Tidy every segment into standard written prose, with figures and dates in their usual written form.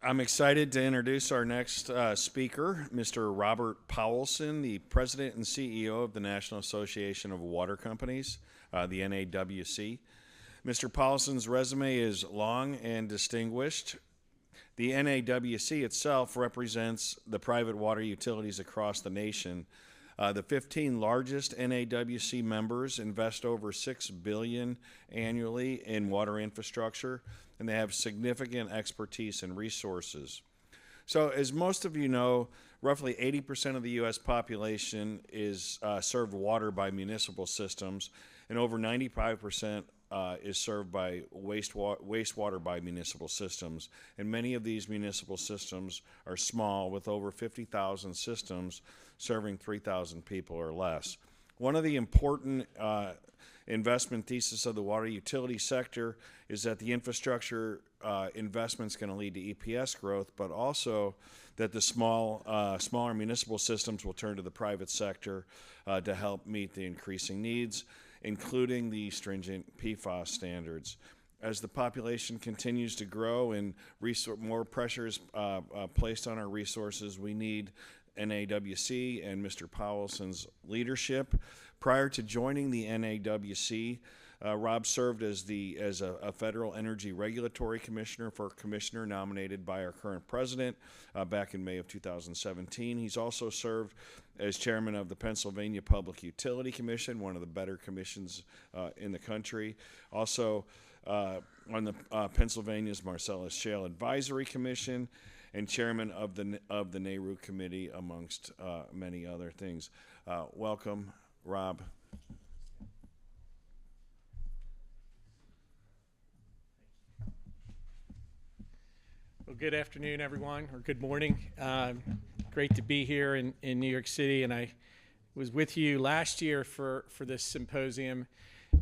I'm excited to introduce our next speaker, Mr. Robert Powelson, the President and CEO of the National Association of Water Companies, the NAWC. Mr. Powelson's resume is long and distinguished. The NAWC itself represents the private water utilities across the nation. The 15 largest NAWC members invest over $6 billion annually in water infrastructure, and they have significant expertise and resources. So, as most of you know, roughly 80% of the U.S. population is served water by municipal systems, and over 95% is served by wastewater by municipal systems. And many of these municipal systems are small, with over 50,000 systems serving 3,000 people or less. One of the important investment thesis of the water utility sector is that the infrastructure investment is going to lead to EPS growth, but also that the smaller municipal systems will turn to the private sector to help meet the increasing needs, including the stringent PFAS standards. As the population continues to grow and more pressure is placed on our resources, we need NAWC and Mr. Powelson's leadership. Prior to joining the NAWC, Rob served as a federal energy regulatory commissioner for a commissioner nominated by our current president back in May of 2017. He's also served as chairman of the Pennsylvania Public Utility Commission, one of the better commissions in the country. Also on the Pennsylvania's Marcellus Shale Advisory Commission, and chairman of the NARUC committee, amongst many other things. Welcome, Rob. Well, good afternoon, everyone, or good morning. Great to be here in New York City, and I was with you last year for this symposium.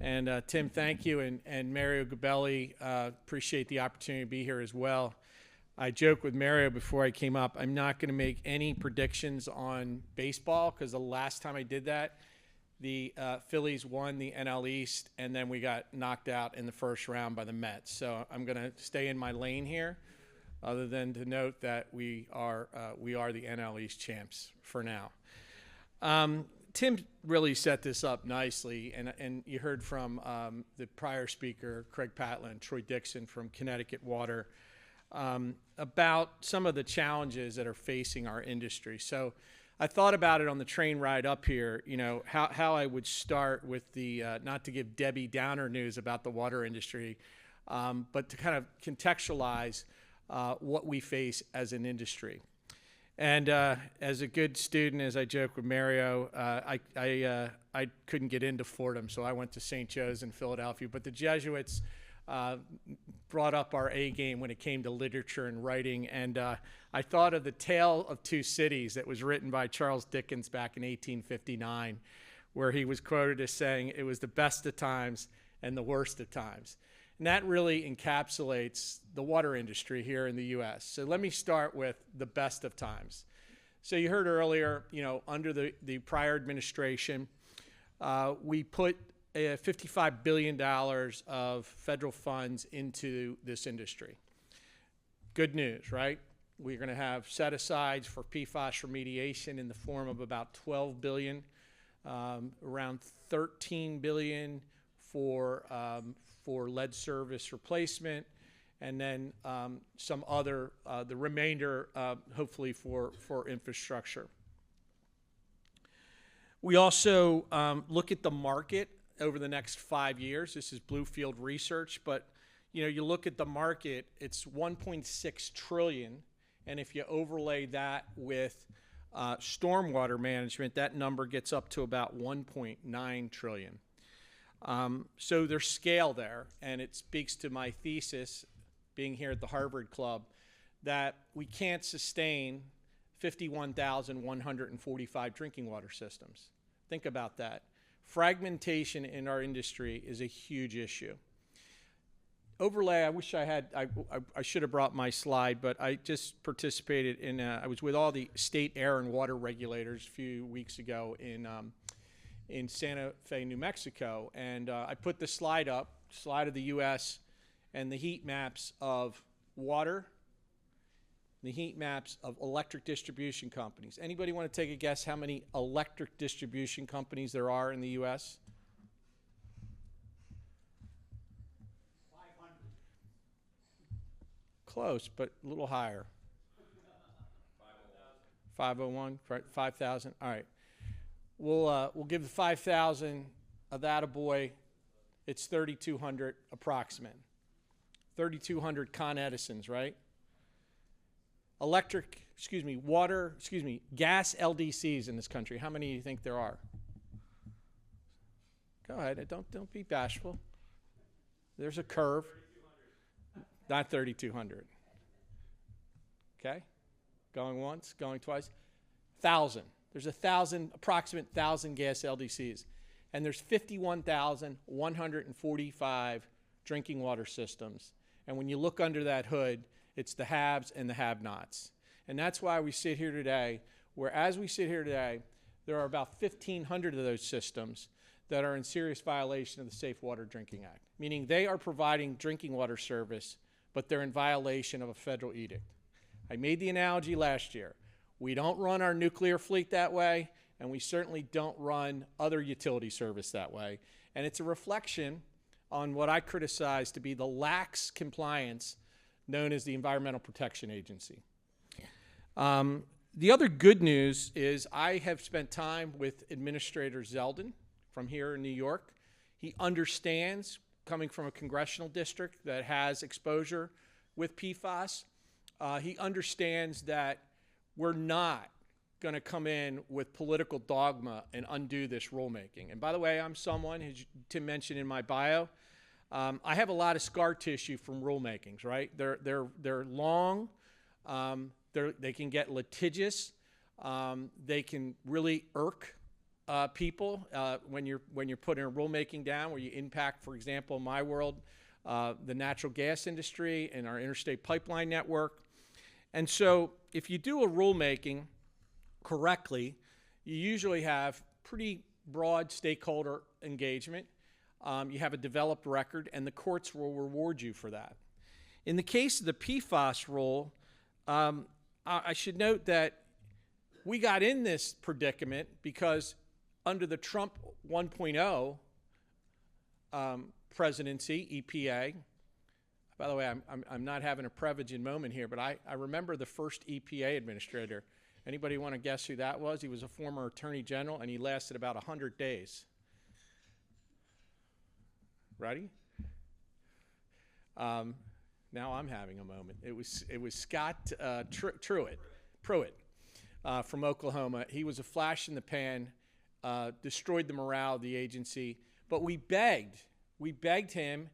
And Tim, thank you, and Mario Gabelli, appreciate the opportunity to be here as well. I joked with Mario before I came up, I'm not going to make any predictions on baseball, because the last time I did that, the Phillies won the NL East, and then we got knocked out in the first round by the Mets. So I'm going to stay in my lane here, other than to note that we are the NL East champs for now. Tim really set this up nicely, and you heard from the prior speaker, Craig Patlin, Troy Dixon from Connecticut Water, about some of the challenges that are facing our industry. So I thought about it on the train ride up here, how I would start with the, not to give Debbie Downer news about the water industry, but to kind of contextualize what we face as an industry. And as a good student, as I joke with Mario, I couldn't get into Fordham, so I went to St. Joe's in Philadelphia. But the Jesuits brought up our A game when it came to literature and writing. And I thought of The Tale of Two Cities that was written by Charles Dickens back in 1859, where he was quoted as saying, "It was the best of times and the worst of times." And that really encapsulates the water industry here in the U.S. So let me start with the best of times. So you heard earlier, under the prior administration, we put $55 billion of federal funds into this industry. Good news, right? We're going to have set-asides for PFAS remediation in the form of about $12 billion, around $13 billion for lead service replacement, and then some other, the remainder hopefully for infrastructure. We also look at the market over the next 5 years. This is Bluefield Research, but you look at the market, it's $1.6 trillion, and if you overlay that with stormwater management, that number gets up to about $1.9 trillion. So there's scale there, and it speaks to my thesis, being here at the Harvard Club, that we can't sustain 51,145 drinking water systems. Think about that. Fragmentation in our industry is a huge issue. Overlay, I wish I had, I should have brought my slide, but I just participated in, I was with all the state air and water regulators a few weeks ago in Santa Fe, New Mexico, and I put the slide up, slide of the U.S. and the heat maps of water the heat maps of electric distribution companies. Anybody want to take a guess how many electric distribution companies there are in the U.S.? 500. Close, but a little higher. 501, 5,000. All right. We'll give the 5,000 of that a boy. It's 3,200 approximate. 3,200 Con Edisons, right? Gas LDCs in this country. How many do you think there are? Go ahead. Don't be bashful. There's a curve. 3,200. Not 3,200. Okay. Going once, going twice. 1,000. There's approximate 1,000 gas LDCs. And there's 51,145 drinking water systems. And when you look under that hood, it's the haves and the have-nots. And that's why we sit here today, where as we sit here today, there are about 1,500 of those systems that are in serious violation of the Safe Water Drinking Act, meaning they are providing drinking water service, but they're in violation of a federal edict. I made the analogy last year. We don't run our nuclear fleet that way, and we certainly don't run other utility service that way. And it's a reflection on what I criticize to be the lax compliance known as the Environmental Protection Agency. The other good news is I have spent time with Administrator Zeldin from here in New York. He understands, coming from a congressional district that has exposure with PFAS, he understands that we're not going to come in with political dogma and undo this rulemaking. And by the way, I'm someone, as Tim mentioned in my bio, I have a lot of scar tissue from rulemakings, right? They're long, they can get litigious, they can really irk people when you're putting a rulemaking down where you impact, for example, in my world, the natural gas industry and our interstate pipeline network. And so if you do a rulemaking correctly, you usually have pretty broad stakeholder engagement. You have a developed record, and the courts will reward you for that. In the case of the PFAS rule, I should note that we got in this predicament because under the Trump 1.0 presidency, EPA, by the way, I'm not having a Prevagen moment here, but I remember the first EPA administrator. Anybody want to guess who that was? He was a former attorney general, and he lasted about 100 days. Ready? Now I'm having a moment. It was Scott Pruitt from Oklahoma. He was a flash in the pan, destroyed the morale of the agency. But we begged him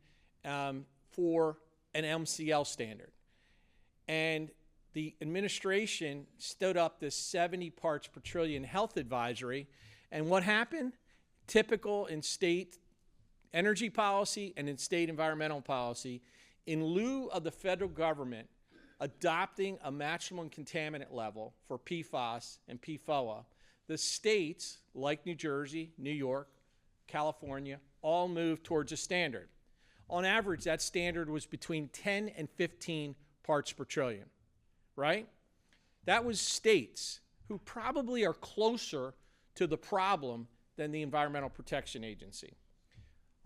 for an MCL standard. And the administration stood up this 70 parts per trillion health advisory. And what happened? Typical in state energy policy and in state environmental policy, in lieu of the federal government adopting a maximum contaminant level for PFAS and PFOA, the states like New Jersey, New York, California, all moved towards a standard. On average, that standard was between 10 and 15 parts per trillion, right? That was states who probably are closer to the problem than the Environmental Protection Agency.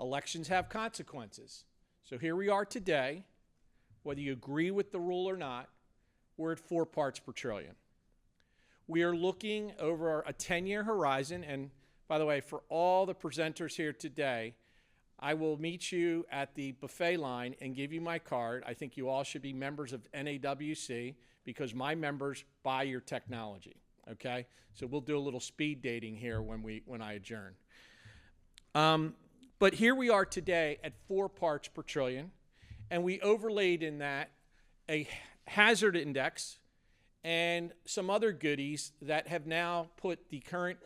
Elections have consequences. So here we are today, whether you agree with the rule or not, we're at 4 parts per trillion. We are looking over a 10-year horizon, and by the way, for all the presenters here today, I will meet you at the buffet line and give you my card. I think you all should be members of NAWC because my members buy your technology, okay? So we'll do a little speed dating here when I adjourn. But here we are today at 4 parts per trillion, and we overlaid in that a hazard index and some other goodies that have now put the current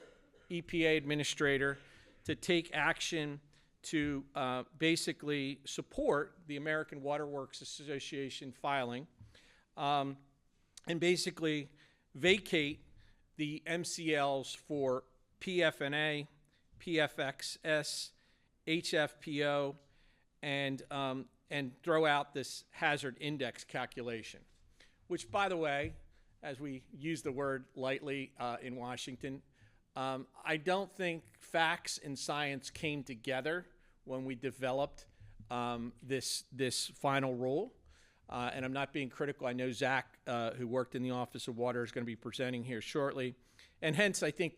EPA administrator to take action to basically support the American Water Works Association filing and basically vacate the MCLs for PFNA, PFXS, HFPO, and throw out this hazard index calculation. which, by the way, as we use the word lightly in Washington, I don't think facts and science came together when we developed this final rule. And I'm not being critical. I know Zach, who worked in the Office of Water, is going to be presenting here shortly. And hence, I think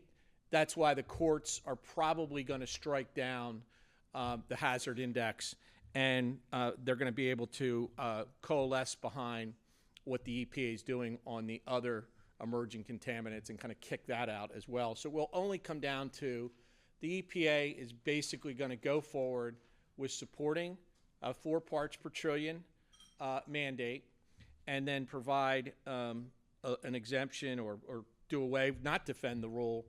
that's why the courts are probably going to strike down the hazard index, and they're going to be able to coalesce behind what the EPA is doing on the other emerging contaminants and kind of kick that out as well. So we'll only come down to the EPA is basically going to go forward with supporting a 4 parts per trillion mandate, and then provide an exemption or do away, not defend the rule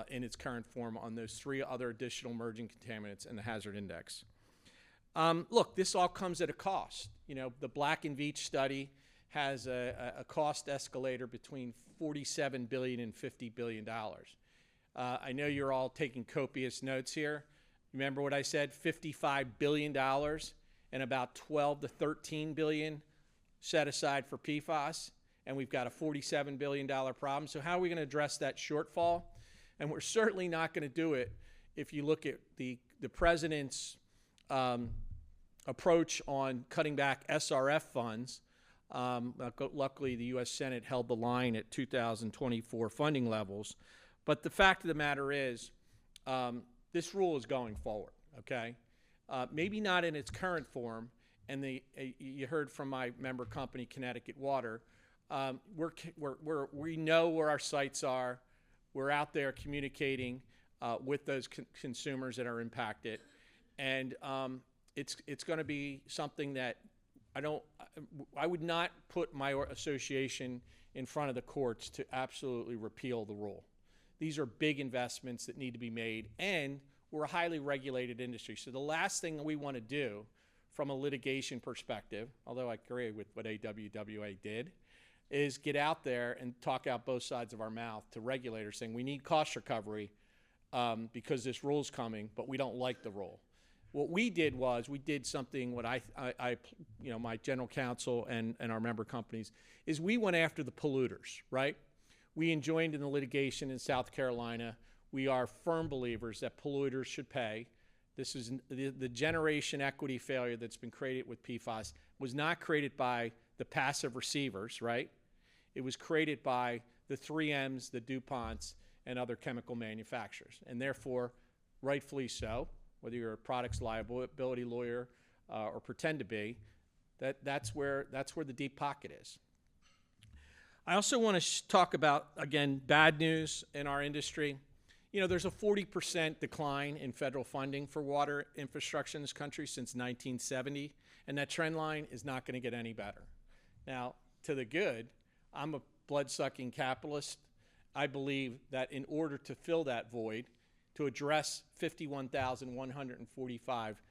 in its current form on those 3 other additional emerging contaminants and the hazard index. Look, this all comes at a cost. You know, the Black and Veatch study has a cost escalator between $47 billion and $50 billion. I know you're all taking copious notes here. Remember what I said, $55 billion and about 12 to 13 billion set aside for PFAS, and we've got a $47 billion problem. So how are we going to address that shortfall? And we're certainly not going to do it if you look at the president's approach on cutting back SRF funds. Luckily, the U.S. Senate held the line at 2024 funding levels. But the fact of the matter is, this rule is going forward, okay? Maybe not in its current form, and you heard from my member company, Connecticut Water. We know where our sites are. We're out there communicating with those consumers that are impacted, and it's going to be something that I would not put my association in front of the courts to absolutely repeal the rule. These are big investments that need to be made, and we're a highly regulated industry. So the last thing we want to do from a litigation perspective, although I agree with what AWWA did, is get out there and talk out both sides of our mouth to regulators saying we need cost recovery because this rule's coming, but we don't like the rule. What we did was we did something what my general counsel and our member companies is we went after the polluters, right? We joined in the litigation in South Carolina. We are firm believers that polluters should pay. This is the generation equity failure that's been created with PFAS was not created by the passive receivers, right? It was created by the 3Ms, the DuPonts, and other chemical manufacturers. And therefore, rightfully so, whether you're a products liability lawyer or pretend to be, that's where the deep pocket is. I also want to talk about, again, bad news in our industry. You know, there's a 40% decline in federal funding for water infrastructure in this country since 1970, and that trend line is not going to get any better. Now, to the good, I'm a blood-sucking capitalist. I believe that in order to fill that void, to address 51,145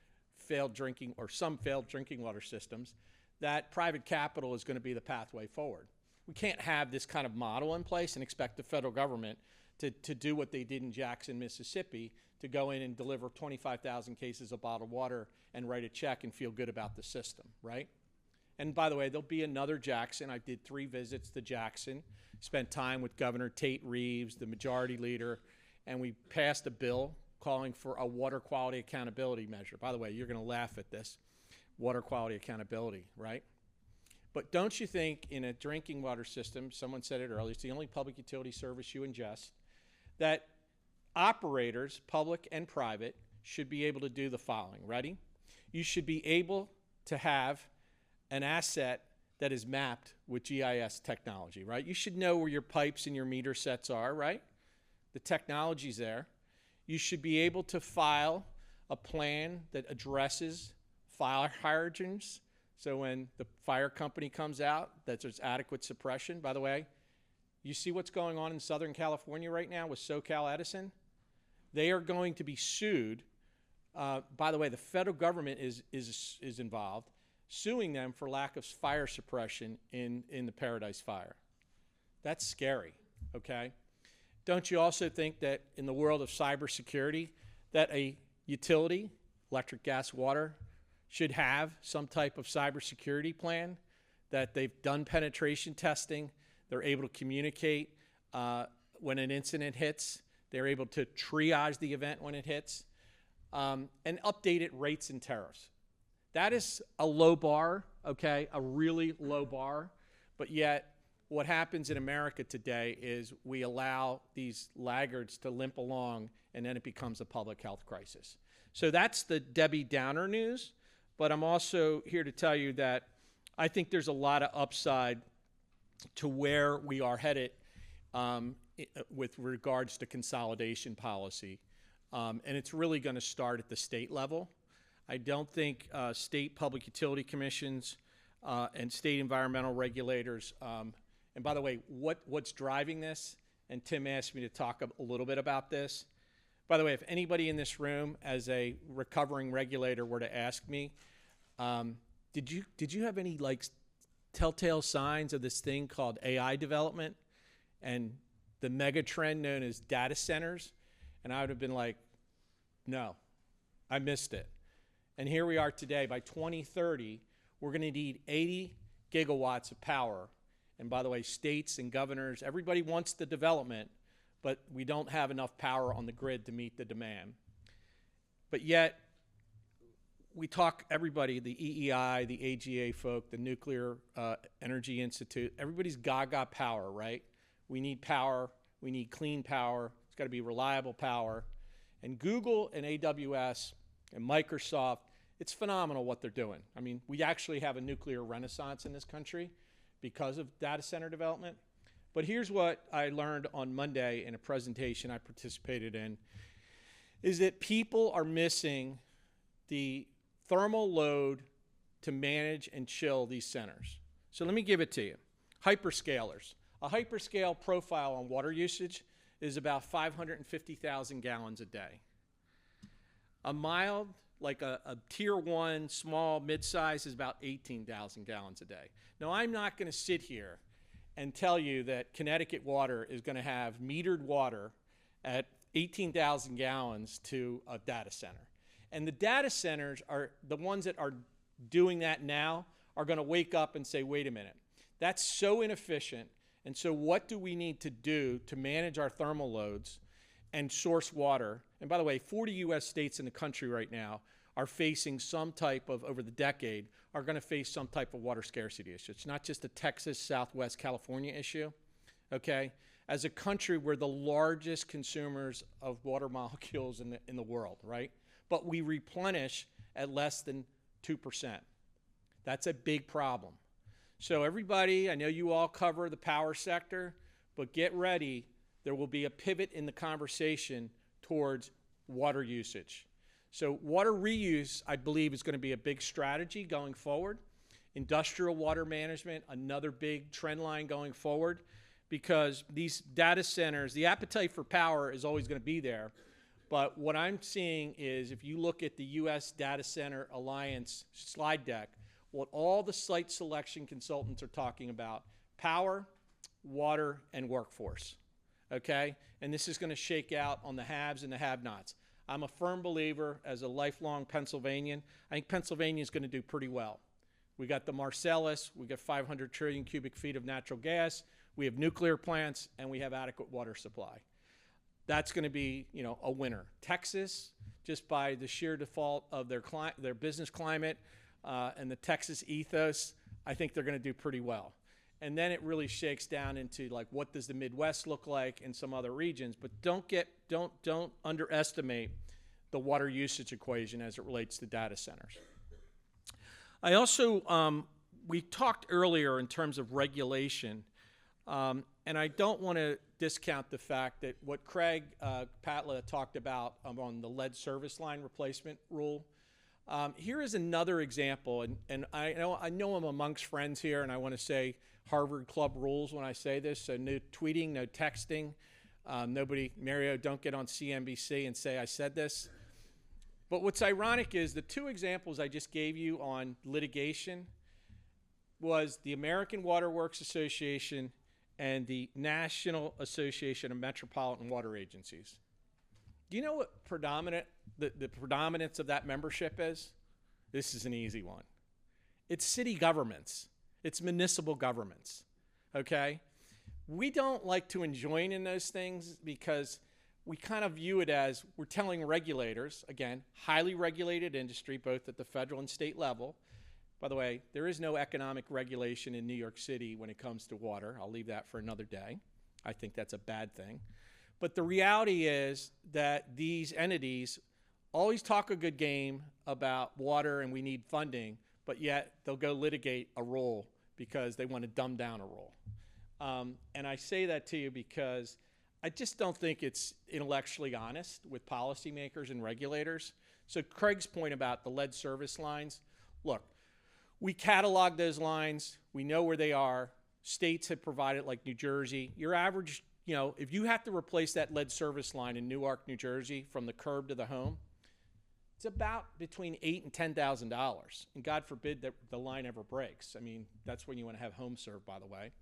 failed drinking water systems, that private capital is going to be the pathway forward. We can't have this kind of model in place and expect the federal government to do what they did in Jackson, Mississippi, to go in and deliver 25,000 cases of bottled water and write a check and feel good about the system, right? And by the way, there'll be another Jackson. I did 3 visits to Jackson, spent time with Governor Tate Reeves, the majority leader, and we passed a bill calling for a water quality accountability measure. By the way, you're going to laugh at this, water quality accountability, right? But don't you think in a drinking water system, someone said it earlier, it's the only public utility service you ingest, that operators, public and private, should be able to do the following. Ready? You should be able to have an asset that is mapped with GIS technology, right? You should know where your pipes and your meter sets are, right? The technology's there. You should be able to file a plan that addresses fire hydrants. So when the fire company comes out, that there's adequate suppression. By the way, you see what's going on in Southern California right now with SoCal Edison? They are going to be sued. By the way, the federal government is involved, suing them for lack of fire suppression in the Paradise Fire. That's scary, okay? Don't you also think that in the world of cybersecurity, that a utility, electric, gas, water, should have some type of cybersecurity plan that they've done penetration testing. They're able to communicate when an incident hits. They're able to triage the event when it hits, and updated rates and tariffs. That is a low bar, okay, a really low bar, but yet what happens in America today is we allow these laggards to limp along, and then it becomes a public health crisis. So that's the Debbie Downer news, but I'm also here to tell you that I think there's a lot of upside to where we are headed with regards to consolidation policy, and it's really going to start at the state level. I don't think state public utility commissions and state environmental regulators, and by the way, what's driving this, and Tim asked me to talk a little bit about this. By the way, if anybody in this room as a recovering regulator were to ask me, did you have any like telltale signs of this thing called AI development and the mega trend known as data centers? And I would have been like, no, I missed it. And here we are today. By 2030, we're going to need 80 gigawatts of power. And by the way, states and governors, everybody wants the development, but we don't have enough power on the grid to meet the demand. But yet, we talk, everybody, the EEI, the AGA folk, the Nuclear Energy Institute, everybody's gaga power, right? We need power. We need clean power. It's got to be reliable power. And Google and AWS and Microsoft, it's phenomenal what they're doing. I mean, we actually have a nuclear renaissance in this country because of data center development. But here's what I learned on Monday in a presentation I participated in, is that people are missing the thermal load to manage and chill these centers. So let me give it to you. Hyperscalers. A hyperscale profile on water usage is about 550,000 gallons a day. A mild, like a tier one, small, mid-size, is about 18,000 gallons a day. Now, I'm not going to sit here and tell you that Connecticut Water is going to have metered water at 18,000 gallons to a data center. And the data centers are the ones that are doing that now are going to wake up and say, wait a minute, that's so inefficient. And so what do we need to do to manage our thermal loads and source water? And by the way, 40 U.S. states in the country right now are facing some type of, over the decade, are going to face some type of water scarcity issue. It's not just a Texas, Southwest California issue, okay? As a country, we're the largest consumers of water molecules in the world, right? But we replenish at less than 2%. That's a big problem. So everybody, I know you all cover the power sector, but get ready. There will be a pivot in the conversation towards water usage. So water reuse, I believe, is going to be a big strategy going forward. Industrial water management, another big trend line going forward, because these data centers, the appetite for power is always going to be there. But what I'm seeing is, if you look at the U.S. Data Center Alliance slide deck, what all the site selection consultants are talking about: power, water, and workforce, okay? And this is going to shake out on the haves and the have-nots. I'm a firm believer, as a lifelong Pennsylvanian, I think Pennsylvania is going to do pretty well. We got the Marcellus, we got 500 trillion cubic feet of natural gas, we have nuclear plants, and we have adequate water supply. That's going to be, you know, a winner. Texas, just by the sheer default of their business climate and the Texas ethos, I think they're going to do pretty well. And then it really shakes down into, like, what does the Midwest look like in some other regions? But don't underestimate the water usage equation as it relates to data centers. I also, we talked earlier in terms of regulation, and I don't want to discount the fact that what Craig Patla talked about on the lead service line replacement rule. Here is another example, and I know I'm amongst friends here, and I want to say Harvard Club rules when I say this, so no tweeting, no texting. Nobody, Mario, don't get on CNBC and say I said this. But what's ironic is the two examples I just gave you on litigation was the American Water Works Association and the National Association of Metropolitan Water Agencies. Do you know what the predominance of that membership is? This is an easy one. It's city governments. It's municipal governments, okay? We don't like to join in those things because we kind of view it as we're telling regulators, again, highly regulated industry, both at the federal and state level. By the way, there is no economic regulation in New York City when it comes to water. I'll leave that for another day. I think that's a bad thing. But the reality is that these entities always talk a good game about water and we need funding, but yet they'll go litigate a rule because they want to dumb down a rule. And I say that to you because I just don't think it's intellectually honest with policymakers and regulators. So Craig's point about the lead service lines, look, we catalog those lines. We know where they are. States have provided, like New Jersey. Your average, if you have to replace that lead service line in Newark, New Jersey, from the curb to the home, it's about between $8,000 and $10,000. And God forbid that the line ever breaks. I mean, that's when you want to have home serve, by the way.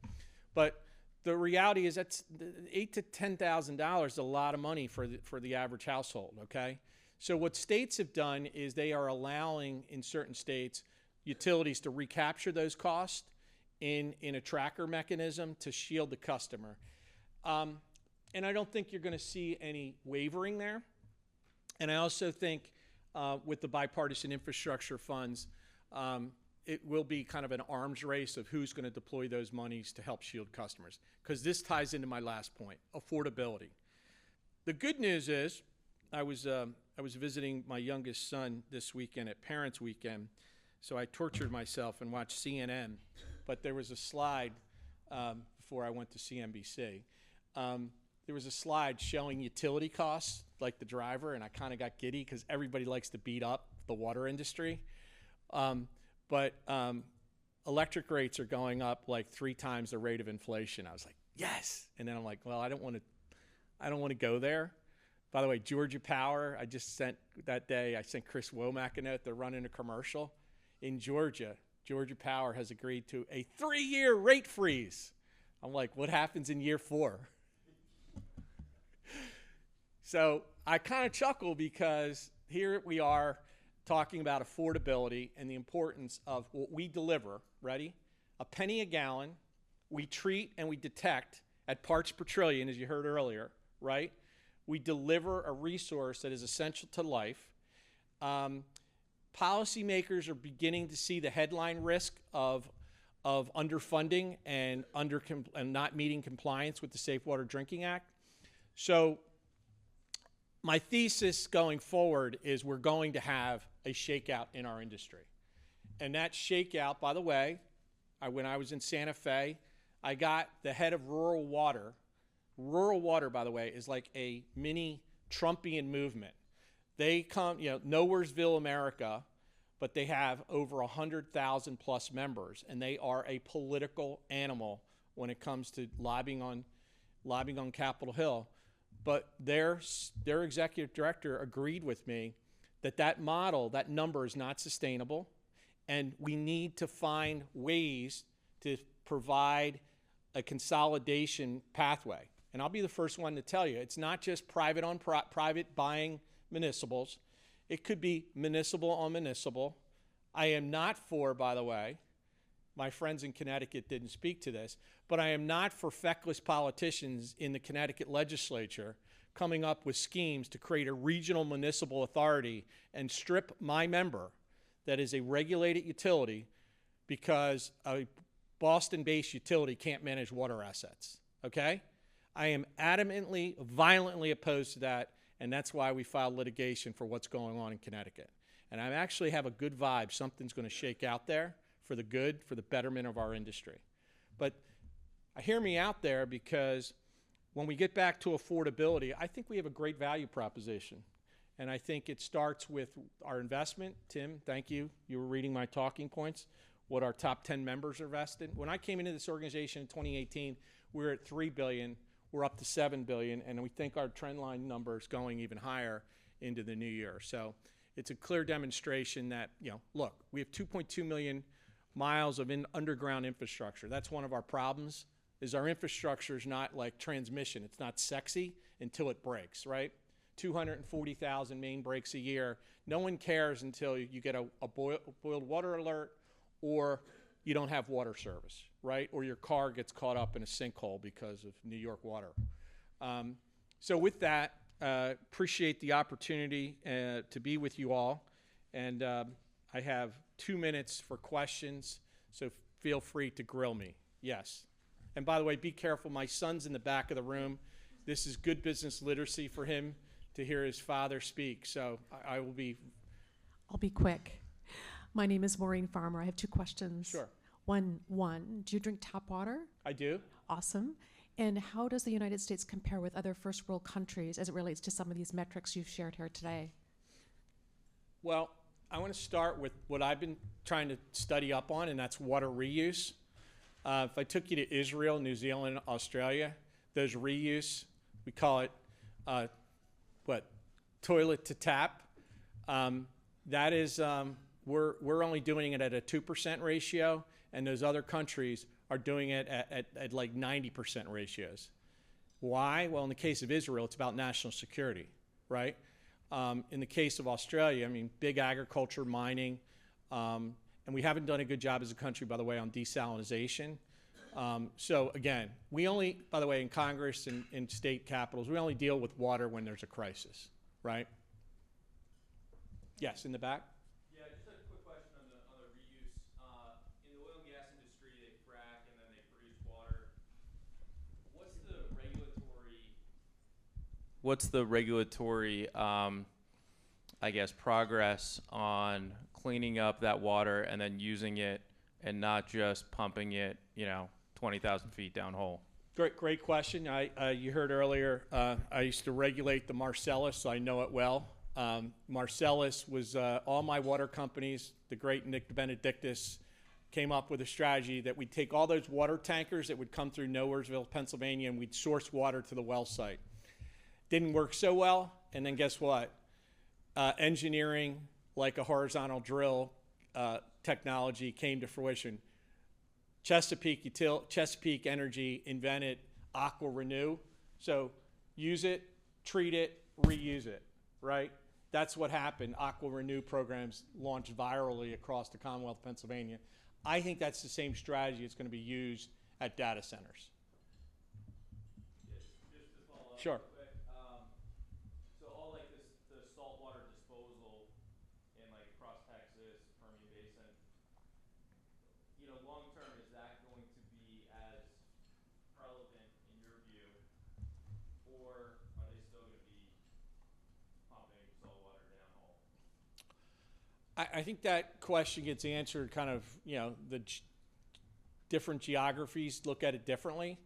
But the reality is that's $8,000 to $10,000 is a lot of money for the average household, okay? So what states have done is they are allowing, in certain states, utilities to recapture those costs in a tracker mechanism to shield the customer. And I don't think you're going to see any wavering there. And I also think with the bipartisan infrastructure funds, it will be kind of an arms race of who's going to deploy those monies to help shield customers. Because this ties into my last point, affordability. The good news is I was visiting my youngest son this weekend at Parents' Weekend, so I tortured myself and watched CNN. But there was a slide before I went to CNBC. There was a slide showing utility costs, like the driver, and I kind of got giddy because everybody likes to beat up the water industry. But electric rates are going up like 3 times the rate of inflation. I was like, yes. And then I'm like, well, I don't want to go there. By the way, Georgia Power, I sent Chris Womack a note. They're running a commercial. In Georgia Power has agreed to a 3-year rate freeze. I'm like, what happens in year 4? So I kind of chuckle because here we are talking about affordability and the importance of what we deliver. Ready? A penny a gallon. We treat and we detect at parts per trillion, as you heard earlier, right? We deliver a resource that is essential to life. Policymakers are beginning to see the headline risk of underfunding and not meeting compliance with the Safe Water Drinking Act. So my thesis going forward is we're going to have a shakeout in our industry. And that shakeout, by the way, when I was in Santa Fe, I got the head of rural water. Rural water, by the way, is like a mini Trumpian movement. They come, Nowheresville, America, but they have over 100,000 plus members, and they are a political animal when it comes to lobbying on Capitol Hill. But their executive director agreed with me that model, that number is not sustainable, and we need to find ways to provide a consolidation pathway. And I'll be the first one to tell you, it's not just private on private buying municipals. It could be municipal on municipal. I am not for, by the way, my friends in Connecticut didn't speak to this, but I am not for feckless politicians in the Connecticut legislature coming up with schemes to create a regional municipal authority and strip my member that is a regulated utility because a Boston-based utility can't manage water assets, okay? I am adamantly, violently opposed to that, and that's why we filed litigation for what's going on in Connecticut. And I actually have a good vibe. Something's going to shake out there for the good, for the betterment of our industry. But hear me out there, because when we get back to affordability, I think we have a great value proposition. And I think it starts with our investment. Tim, thank you. You were reading my talking points, what our top 10 members are vested. When I came into this organization in 2018, we were at $3 billion. We're up to $7 billion, and we think our trend line number is going even higher into the new year. So it's a clear demonstration that, look, we have 2.2 million miles of underground infrastructure. That's one of our problems, is our infrastructure is not like transmission. It's not sexy until it breaks, right? 240,000 main breaks a year. No one cares until you get a boiled water alert or you don't have water service, right? Or your car gets caught up in a sinkhole because of New York water. So with that, appreciate the opportunity to be with you all. And I have 2 minutes for questions, so feel free to grill me. Yes. And by the way, be careful. My son's in the back of the room. This is good business literacy for him to hear his father speak. So I will be. I'll be quick. My name is Maureen Farmer. I have 2 questions. Sure. One, do you drink tap water? I do. Awesome. And how does the United States compare with other first world countries as it relates to some of these metrics you've shared here today? Well, I want to start with what I've been trying to study up on, and that's water reuse. If I took you to Israel, New Zealand, Australia, those reuse, we call it, toilet to tap. That is, we're only doing it at a 2% ratio, and those other countries are doing it at like 90% ratios. Why? Well, in the case of Israel, it's about national security, right? In the case of Australia, I mean, big agriculture, mining, and we haven't done a good job as a country, by the way, on desalinization. So again, we only, by the way, in Congress and in state capitals, we only deal with water when there's a crisis, right? Yes, in the back. Yeah, just a quick question on the reuse. In the oil and gas industry, they frack and then they produce water. What's the regulatory, I guess, progress on cleaning up that water and then using it and not just pumping it, 20,000 feet down hole? Great question. You heard earlier, I used to regulate the Marcellus, so I know it well. Marcellus was all my water companies, the great Nick Benedictus, came up with a strategy that we'd take all those water tankers that would come through Nowheresville, Pennsylvania, and we'd source water to the well site. Didn't work so well, and then guess what? Engineering, like a horizontal drill technology, came to fruition. Chesapeake Energy invented Aqua Renew. So use it, treat it, reuse it, right? That's what happened. Aqua Renew programs launched virally across the Commonwealth of Pennsylvania. I think that's the same strategy that's going to be used at data centers. Just to follow up Sure. real quick. So all like this, the saltwater disposal in like across Texas, Permian Basin, long term, is that going to be as relevant in your view, or are they still going to be pumping saltwater downhole? I think that question gets answered kind of, the different geographies look at it differently.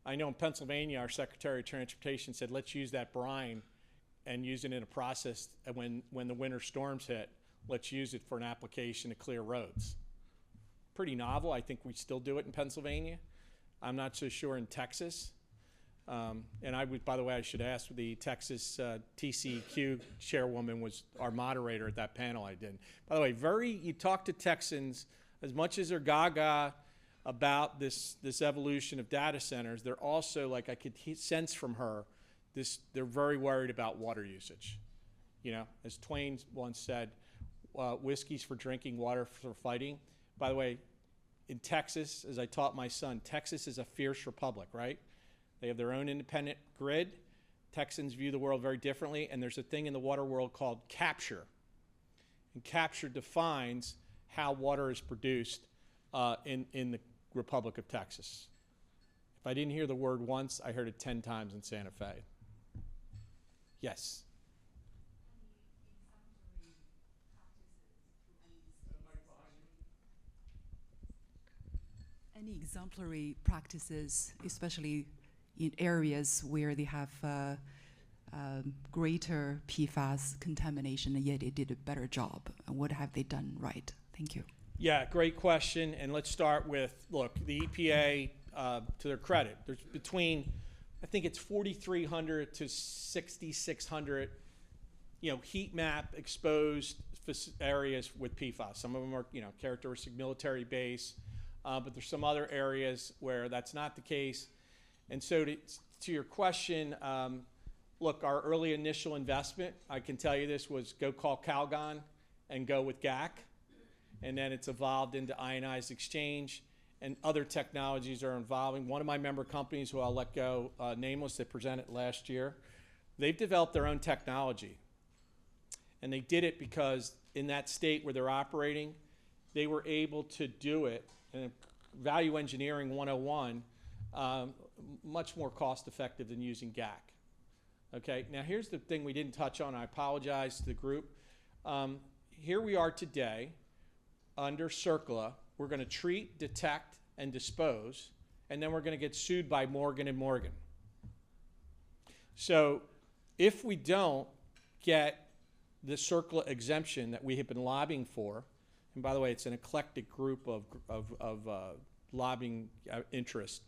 I know in Pennsylvania, our Secretary of Transportation said, let's use that brine and use it in a process when the winter storms hit. Let's use it for an application to clear roads. Pretty novel. I think we still do it in Pennsylvania. I'm not so sure in Texas. And I would, by the way, I should ask, the Texas TCEQ chairwoman was our moderator at that panel I did. By the way, you talk to Texans, as much as they're gaga about this evolution of data centers, they're also, like I could sense from her, they're very worried about water usage. As Twain once said, whiskey's for drinking, water for fighting. By the way, in Texas, as I taught my son, Texas is a fierce republic, right? They have their own independent grid. Texans view the world very differently, and there's a thing in the water world called capture. And capture defines how water is produced in the Republic of Texas. If I didn't hear the word once, I heard it 10 times in Santa Fe. Yes? Any exemplary practices, especially in areas where they have greater PFAS contamination, and yet they did a better job? What have they done right? Thank you. Yeah, great question. And let's start with, look, the EPA, to their credit, there's between, I think it's 4,300 to 6,600, heat map exposed areas with PFAS. Some of them are, characteristic military base. But there's some other areas where that's not the case. And so to your question, look, our early initial investment, I can tell you this, was go call Calgon and go with GAC. and then it's evolved into ionized exchange, and other technologies are involving. One of my member companies, who I'll let go nameless, that presented last year, they've developed their own technology. And they did it because in that state where they're operating, they were able to do it, and value engineering 101, much more cost effective than using GAC. Okay, now here's the thing we didn't touch on. I apologize to the group. Here we are today under CERCLA. We're going to treat, detect, and dispose, and then we're going to get sued by Morgan & Morgan. So if we don't get the CERCLA exemption that we have been lobbying for, and by the way, it's an eclectic group of lobbying interests,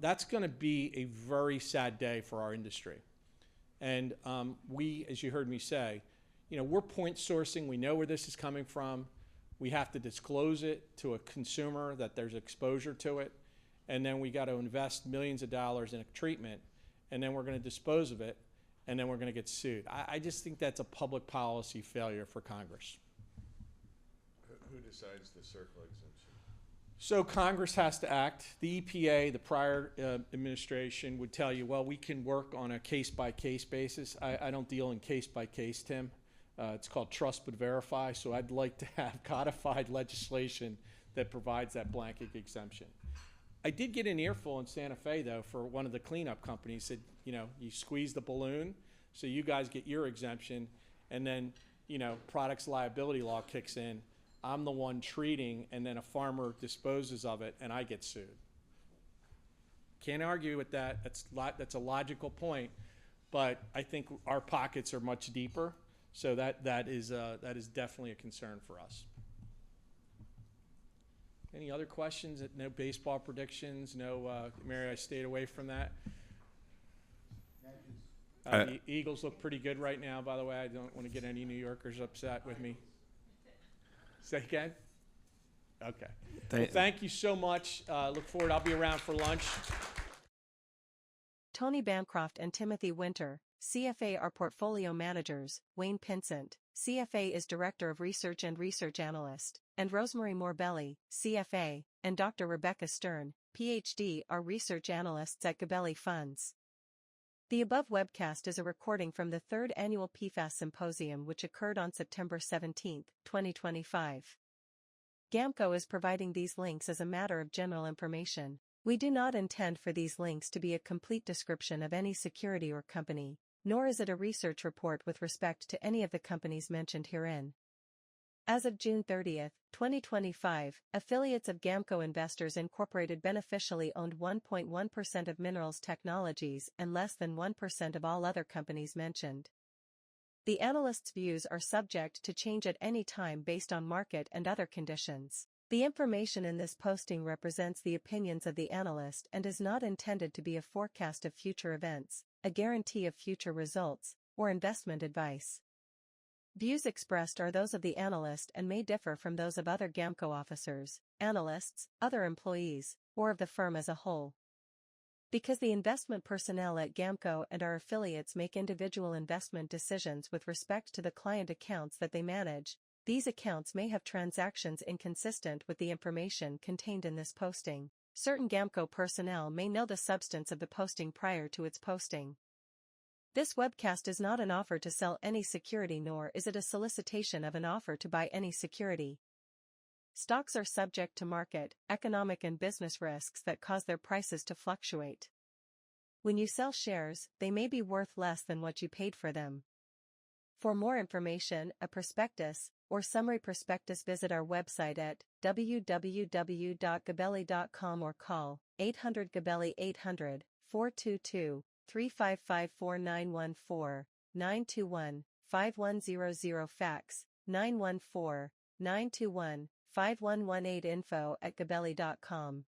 that's going to be a very sad day for our industry. And we, as you heard me say, we're point sourcing. We know where this is coming from. We have to disclose it to a consumer that there's exposure to it. And then we got to invest millions of dollars in a treatment, and then we're going to dispose of it, and then we're going to get sued. I just think that's a public policy failure for Congress. Who decides the CERCLA exemption? So Congress has to act. The EPA, the prior administration, would tell you, well, we can work on a case-by-case basis. I don't deal in case-by-case, Tim. It's called trust but verify, so I'd like to have codified legislation that provides that blanket exemption. I did get an earful in Santa Fe, though, for one of the cleanup companies. Said, you squeeze the balloon, so you guys get your exemption, and then, products liability law kicks in. I'm the one treating, and then a farmer disposes of it, and I get sued. Can't argue with that. That's a logical point, but I think our pockets are much deeper. So that is definitely a concern for us. Any other questions? No baseball predictions? No, Mary, I stayed away from that. The Eagles look pretty good right now, by the way. I don't want to get any New Yorkers upset with me. Say again? Okay. Well, thank you so much. Look forward. I'll be around for lunch. Tony Bancroft and Timothy Winter, CFA, are portfolio managers. Wayne Pinsent, CFA, is Director of Research and Research Analyst, and Rosemary Morbelli, CFA, and Dr. Rebecca Stern, PhD, are Research Analysts at Gabelli Funds. The above webcast is a recording from the 3rd Annual PFAS Symposium, which occurred on September 17, 2025. GAMCO is providing these links as a matter of general information. We do not intend for these links to be a complete description of any security or company, nor is it a research report with respect to any of the companies mentioned herein. As of June 30, 2025, affiliates of GAMCO Investors Incorporated beneficially owned 1.1% of Minerals Technologies and less than 1% of all other companies mentioned. The analysts' views are subject to change at any time based on market and other conditions. The information in this posting represents the opinions of the analyst and is not intended to be a forecast of future events, a guarantee of future results, or investment advice. Views expressed are those of the analyst and may differ from those of other GAMCO officers, analysts, other employees, or of the firm as a whole. Because the investment personnel at GAMCO and our affiliates make individual investment decisions with respect to the client accounts that they manage, these accounts may have transactions inconsistent with the information contained in this posting. Certain GAMCO personnel may know the substance of the posting prior to its posting. This webcast is not an offer to sell any security, nor is it a solicitation of an offer to buy any security. Stocks are subject to market, economic, and business risks that cause their prices to fluctuate. When you sell shares, they may be worth less than what you paid for them. For more information, a prospectus, or summary prospectus, visit our website at www.gabelli.com or call 800 Gabelli 800 422 355 914 921 5100 fax 914 921 5118 info@gabelli.com.